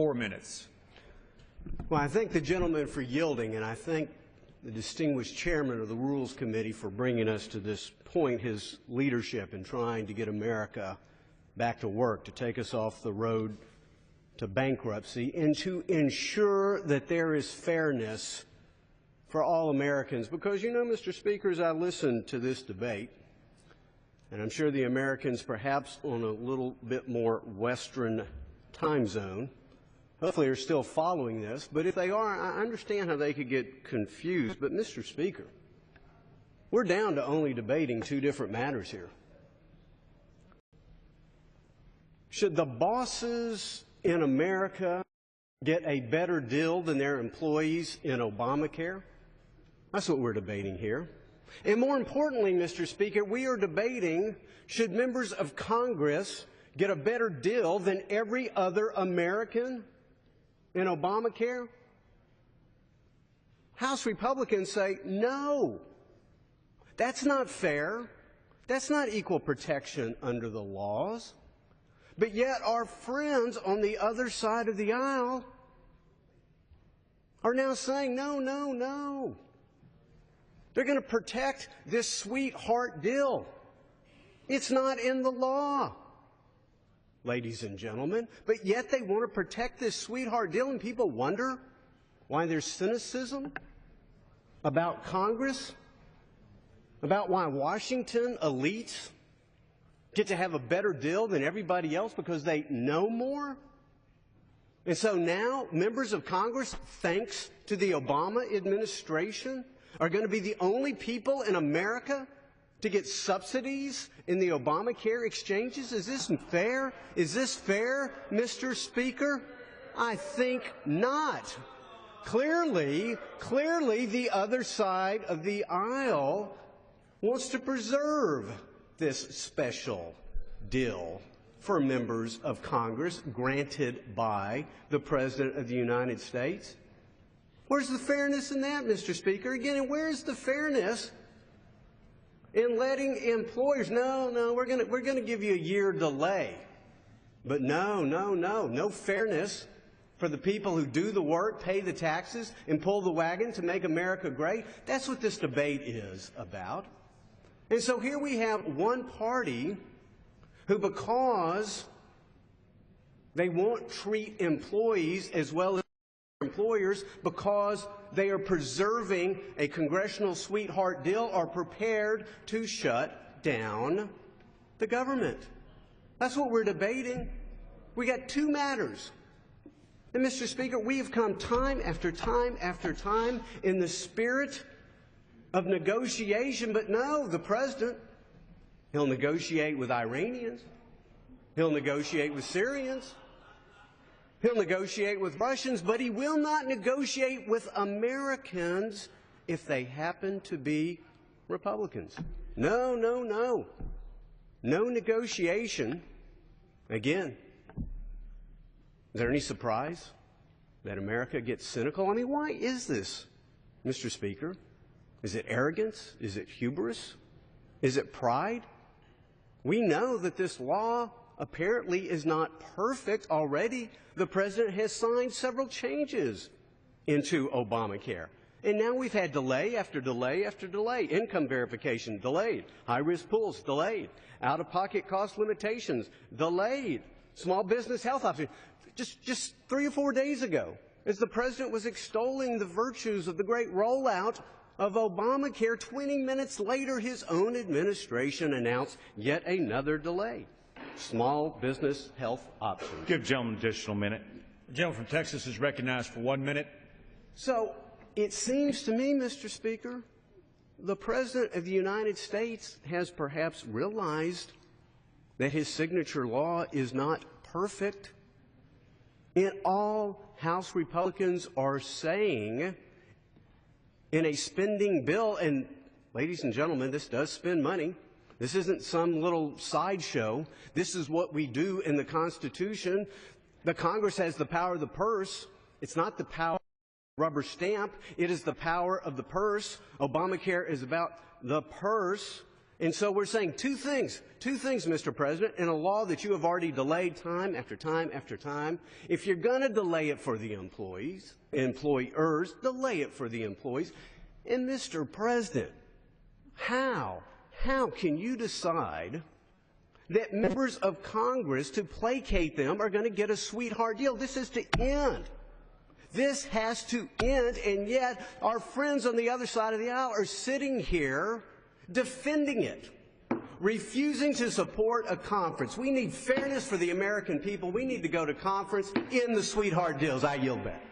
4 minutes. Well, I thank the gentleman for yielding, and I thank the distinguished chairman of the Rules Committee for bringing us to this point, his leadership in trying to get America back to work, to take us off the road to bankruptcy, and to ensure that there is fairness for all Americans. Because, you know, Mr. Speaker, as I listened to this debate, and I'm sure the Americans perhaps on a little bit more Western time zone, hopefully are still following this, but if they are, I understand how they could get confused. But, Mr. Speaker, we're down to only debating two different matters here. Should the bosses in America get a better deal than their employees in Obamacare? That's what we're debating here. And more importantly, Mr. Speaker, we are debating, should members of Congress get a better deal than every other American in Obamacare? House Republicans say, no, that's not fair. That's not equal protection under the laws. But yet our friends on the other side of the aisle are now saying, no, no, no. They're going to protect this sweetheart deal. It's not in the law, ladies and gentlemen, but yet they want to protect this sweetheart deal, and people wonder why there's cynicism about Congress, about why Washington elites get to have a better deal than everybody else because they know more. And so now members of Congress, thanks to the Obama administration, are going to be the only people in America to get subsidies in the Obamacare exchanges? Is this fair? Is this fair, Mr. Speaker? I think not. Clearly, the other side of the aisle wants to preserve this special deal for members of Congress granted by the President of the United States. Where's the fairness in that, Mr. Speaker? Again, and where's the fairness in letting employers, no, we're going to give you a year delay. But no fairness for the people who do the work, pay the taxes, and pull the wagon to make America great. That's what this debate is about. And so here we have one party who, because they won't treat employees as well as employers, because they are preserving a congressional sweetheart deal, are prepared to shut down the government. That's what we're debating. We got two matters. And, Mr. Speaker, we have come time after time after time in the spirit of negotiation, but no, the President, he'll negotiate with Iranians, he'll negotiate with Syrians, he'll negotiate with Russians, but he will not negotiate with Americans if they happen to be Republicans. No negotiation. Again, is there any surprise that America gets cynical? I mean, why is this, Mr. Speaker? Is it arrogance? Is it hubris? Is it pride? We know that this law apparently is not perfect. Already the President has signed several changes into Obamacare. And now we've had delay after delay after delay. Income verification, delayed. High-risk pools, delayed. Out-of-pocket cost limitations, delayed. Small business health options. Just 3 or 4 days ago, as the President was extolling the virtues of the great rollout of Obamacare, 20 minutes later, his own administration announced yet another delay. Small business health options. Give the gentleman an additional minute. The gentleman from Texas is recognized for 1 minute. So it seems to me, Mr. Speaker, the President of the United States has perhaps realized that his signature law is not perfect. And all House Republicans are saying in a spending bill, and ladies and gentlemen, this does spend money. This isn't some little sideshow. This is what we do in the Constitution. The Congress has the power of the purse. It's not the power of the rubber stamp. It is the power of the purse. Obamacare is about the purse. And so we're saying two things, Mr. President, in a law that you have already delayed time after time after time. If you're going to delay it for the employers, delay it for the employees. And Mr. President, how can you decide that members of Congress, to placate them, are going to get a sweetheart deal? This is to end. This has to end, and yet our friends on the other side of the aisle are sitting here defending it, refusing to support a conference. We need fairness for the American people. We need to go to conference in the sweetheart deals. I yield back.